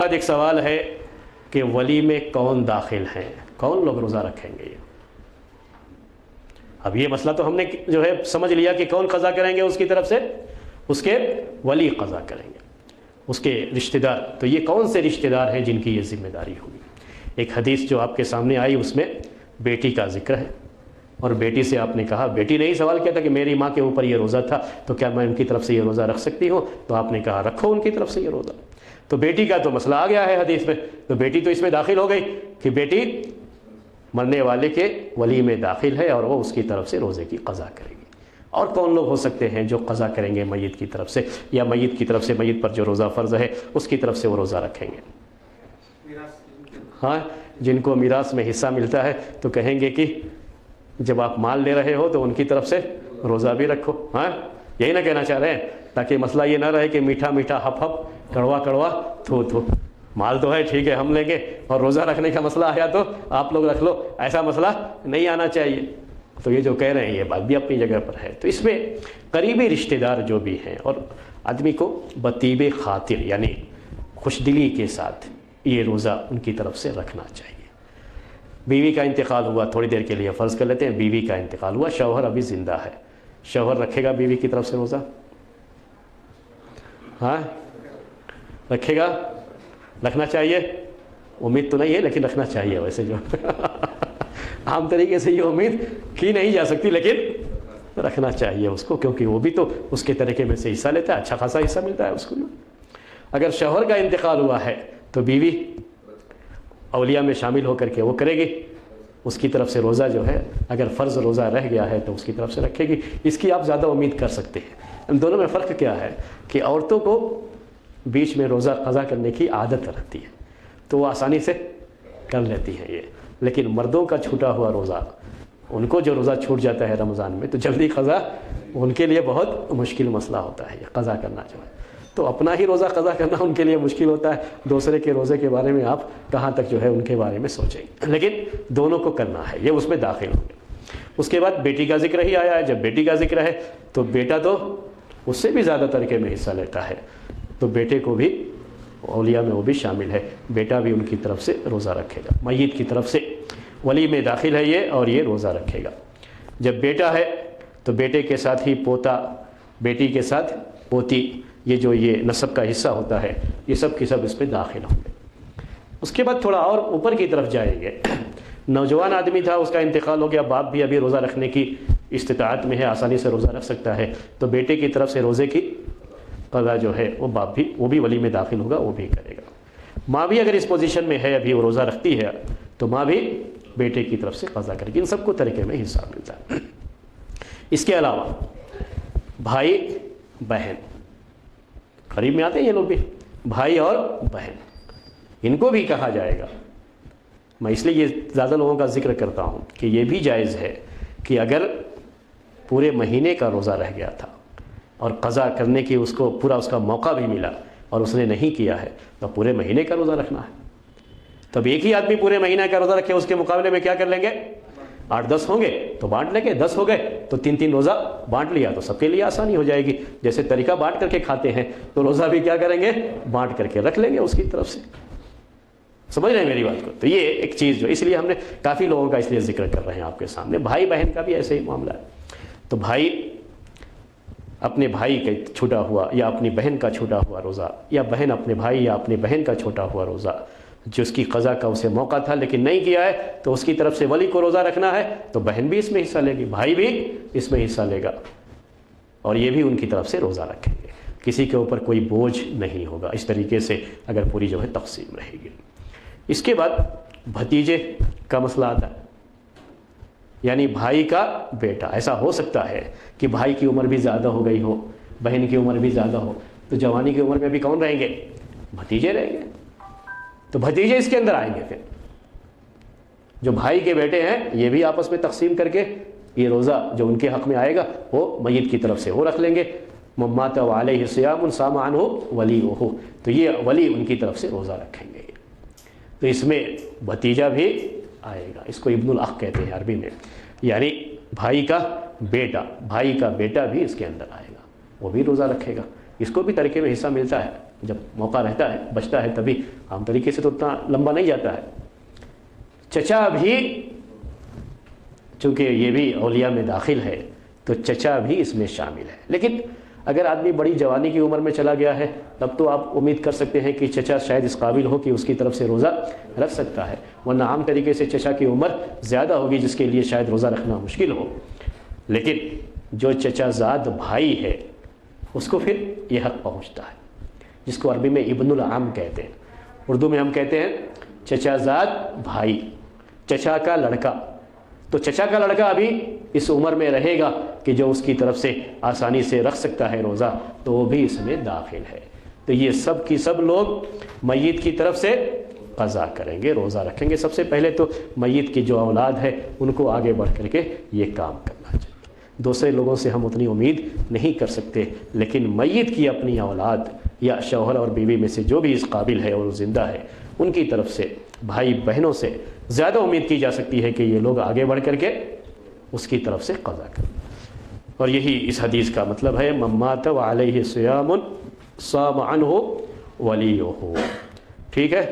آج ایک سوال ہے کہ ولی میں کون داخل ہیں، کون لوگ روزہ رکھیں گے؟ اب یہ مسئلہ تو ہم نے جو ہے سمجھ لیا کہ کون قضا کریں گے، اس کی طرف سے اس کے ولی قضا کریں گے، اس کے رشتہ دار۔ تو یہ کون سے رشتہ دار ہیں جن کی یہ ذمہ داری ہوگی؟ ایک حدیث جو آپ کے سامنے آئی اس میں بیٹی کا ذکر ہے، اور بیٹی سے آپ نے کہا، بیٹی نے ہی سوال کیا تھا کہ میری ماں کے اوپر یہ روزہ تھا تو کیا میں ان کی طرف سے یہ روزہ رکھ سکتی ہوں؟ تو آپ نے کہا رکھو ان کی طرف سے یہ روزہ۔ تو بیٹی کا تو مسئلہ آ گیا ہے حدیث میں، تو بیٹی تو اس میں داخل ہو گئی کہ بیٹی مرنے والے کے ولی میں داخل ہے اور وہ اس کی طرف سے روزے کی قضا کرے گی۔ اور کون لوگ ہو سکتے ہیں جو قضا کریں گے میت کی طرف سے، یا میت کی طرف سے میت پر جو روزہ فرض ہے اس کی طرف سے وہ روزہ رکھیں گے؟ ہاں، جن کو میراث میں حصہ ملتا ہے تو کہیں گے کہ جب آپ مال لے رہے ہو تو ان کی طرف سے روزہ بھی رکھو۔ ہاں، یہی نہ کہنا چاہ رہے ہیں؟ تاکہ مسئلہ یہ نہ رہے کہ میٹھا میٹھا ہپ ہپ، کڑوا کڑوا تھو تھو، مال تو ہے ٹھیک ہے ہم لیں گے، اور روزہ رکھنے کا مسئلہ آیا تو آپ لوگ رکھ لو، ایسا مسئلہ نہیں آنا چاہیے۔ تو یہ جو کہہ رہے ہیں یہ بات بھی اپنی جگہ پر ہے۔ تو اس میں قریبی رشتہ دار جو بھی ہیں، اور آدمی کو بطیب خاطر یعنی خوش دلی کے ساتھ یہ روزہ ان کی طرف سے رکھنا چاہیے۔ بیوی کا انتقال ہوا، تھوڑی دیر کے لیے فرض کر لیتے ہیں، بیوی کا انتقال ہوا، شوہر ابھی زندہ ہے، شوہر رکھے گا بیوی کی طرف سے روزہ؟ ہاں رکھے گا؟ رکھنا چاہیے؟ امید تو نہیں ہے لیکن رکھنا چاہیے۔ ویسے جو عام طریقے سے یہ امید کی نہیں جا سکتی، لیکن رکھنا چاہیے اس کو، کیونکہ وہ بھی تو اس کے طریقے میں سے حصہ لیتا ہے، اچھا خاصا حصہ ملتا ہے اس کو۔ اگر شوہر کا انتقال ہوا ہے تو بیوی اولیاء میں شامل ہو کر کے وہ کرے گی، اس کی طرف سے روزہ جو ہے اگر فرض روزہ رہ گیا ہے تو اس کی طرف سے رکھے گی، اس کی آپ زیادہ امید کر سکتے ہیں۔ ان دونوں میں فرق کیا ہے کہ عورتوں کو بیچ میں روزہ قضا کرنے کی عادت رہتی ہے تو وہ آسانی سے کر لیتی ہیں یہ، لیکن مردوں کا چھوٹا ہوا روزہ، ان کو جو روزہ چھوٹ جاتا ہے رمضان میں تو جلدی قضا ان کے لیے بہت مشکل مسئلہ ہوتا ہے یہ قضا کرنا جو ہے۔ تو اپنا ہی روزہ قضا کرنا ان کے لیے مشکل ہوتا ہے، دوسرے کے روزے کے بارے میں آپ کہاں تک جو ہے ان کے بارے میں سوچیں گے، لیکن دونوں کو کرنا ہے، یہ اس میں داخل ہوں گے۔ اس کے بعد بیٹی کا ذکر ہی آیا ہے، جب بیٹی کا ذکر ہے تو بیٹا تو اس سے بھی زیادہ طریقے میں حصہ لیتا ہے، تو بیٹے کو بھی اولیاء میں وہ بھی شامل ہے، بیٹا بھی ان کی طرف سے روزہ رکھے گا، میت کی طرف سے ولی میں داخل ہے یہ، اور یہ روزہ رکھے گا۔ جب بیٹا ہے تو بیٹے کے ساتھ ہی پوتا، بیٹی کے ساتھ پوتی، یہ جو یہ نسب کا حصہ ہوتا ہے یہ سب کی سب اس میں داخل ہوں گے۔ اس کے بعد تھوڑا اور اوپر کی طرف جائیں گے، نوجوان آدمی تھا، اس کا انتقال ہو گیا، باپ بھی ابھی روزہ رکھنے کی استطاعت میں ہے، آسانی سے روزہ رکھ سکتا ہے، تو بیٹے کی طرف سے روزے کی قضا جو ہے وہ باپ بھی، وہ بھی ولی میں داخل ہوگا، وہ بھی کرے گا۔ ماں بھی اگر اس پوزیشن میں ہے، ابھی وہ روزہ رکھتی ہے، تو ماں بھی بیٹے کی طرف سے قضا کرے گی۔ ان سب کو طریقے میں حصہ ملتا ہے۔ اس کے علاوہ بھائی بہن، قریب میں آتے ہیں یہ لوگ بھی، بھائی اور بہن، ان کو بھی کہا جائے گا۔ میں اس لیے یہ زیادہ لوگوں کا ذکر کرتا ہوں کہ یہ بھی جائز ہے کہ اگر پورے مہینے کا روزہ رہ گیا تھا اور قضا کرنے کی اس کو پورا اس کا موقع بھی ملا اور اس نے نہیں کیا ہے تو پورے مہینے کا روزہ رکھنا ہے۔ تب ایک ہی آدمی پورے مہینے کا روزہ رکھے، اس کے مقابلے میں کیا کر لیں گے؟ 8-10 ہوں گے تو بانٹ لیں گے، 10 ہو گئے تو 3 روزہ بانٹ لیا تو سب کے لیے آسانی ہو جائے گی۔ جیسے طریقہ بانٹ کر کے کھاتے ہیں تو روزہ بھی کیا کریں گے؟ بانٹ کر کے رکھ لیں گے اس کی طرف سے۔ سمجھ رہے ہیں میری بات کو؟ تو یہ ایک چیز جو اس لیے ہم نے کافی لوگوں کا اس لیے ذکر کر رہے ہیں آپ کے سامنے۔ بھائی بہن کا بھی ایسے ہی معاملہ ہے۔ تو بھائی اپنے بھائی کا چھوٹا ہوا یا اپنی بہن کا چھوٹا ہوا روزہ، یا بہن اپنے بھائی یا اپنی بہن کا چھوٹا ہوا روزہ جس کی قضا کا اسے موقع تھا لیکن نہیں کیا ہے، تو اس کی طرف سے ولی کو روزہ رکھنا ہے، تو بہن بھی اس میں حصہ لے گی، بھائی بھی اس میں حصہ لے گا، اور یہ بھی ان کی طرف سے روزہ رکھیں گے۔ کسی کے اوپر کوئی بوجھ نہیں ہوگا، اس طریقے سے اگر پوری جو ہے تقسیم رہے گی۔ اس کے بعد بھتیجے کا مسئلہ آتا ہے، یعنی بھائی کا بیٹا۔ ایسا ہو سکتا ہے کہ بھائی کی عمر بھی زیادہ ہو گئی ہو، بہن کی عمر بھی زیادہ ہو، تو جوانی کی عمر میں بھی کون رہیں گے؟ بھتیجے رہیں گے۔ تو بھتیجے اس کے اندر آئیں گے، پھر جو بھائی کے بیٹے ہیں یہ بھی آپس میں تقسیم کر کے یہ روزہ جو ان کے حق میں آئے گا وہ میت کی طرف سے وہ رکھ لیں گے۔ ممات علیہ صیام صام عنہ ولیہ، تو یہ ولی ان کی طرف سے روزہ رکھیں گے۔ تو اس میں بھتیجا بھی آئے گا، اس کو ابن الاخ کہتے ہیں عربی میں، یعنی بھائی کا بیٹا بھی اس کے اندر آئے گا، وہ بھی روزہ رکھے گا، اس کو بھی طریقے میں حصہ ملتا ہے۔ جب موقع رہتا ہے بچتا ہے تبھی، عام طریقے سے تو اتنا لمبا نہیں جاتا ہے۔ چچا بھی، چونکہ یہ بھی اولیاء میں داخل ہے تو چچا بھی اس میں شامل ہے۔ لیکن اگر آدمی بڑی جوانی کی عمر میں چلا گیا ہے تب تو آپ امید کر سکتے ہیں کہ چچا شاید اس قابل ہو کہ اس کی طرف سے روزہ رکھ سکتا ہے، ورنہ عام طریقے سے چچا کی عمر زیادہ ہوگی جس کے لیے شاید روزہ رکھنا مشکل ہو۔ لیکن جو چچا زاد بھائی ہے اس کو پھر یہ حق پہنچتا ہے، جس کو عربی میں ابن العم کہتے ہیں، اردو میں ہم کہتے ہیں چچا زاد بھائی، چچا کا لڑکا۔ تو چچا کا لڑکا ابھی اس عمر میں رہے گا کہ جو اس کی طرف سے آسانی سے رکھ سکتا ہے روزہ، تو وہ بھی اس میں داخل ہے۔ تو یہ سب کی سب لوگ میت کی طرف سے قضا کریں گے، روزہ رکھیں گے۔ سب سے پہلے تو میت کی جو اولاد ہے ان کو آگے بڑھ کر کے یہ کام کرنا چاہیے۔ دوسرے لوگوں سے ہم اتنی امید نہیں کر سکتے، لیکن میت کی اپنی اولاد یا شوہر اور بیوی میں سے جو بھی اس قابل ہے اور زندہ ہے ان کی طرف سے، بھائی بہنوں سے زیادہ امید کی جا سکتی ہے کہ یہ لوگ آگے بڑھ کر کے اس کی طرف سے قضا کریں۔ اور یہی اس حدیث کا مطلب ہے من مات وعلیہ صیام صام عنہ ولیہ، ٹھیک ہے۔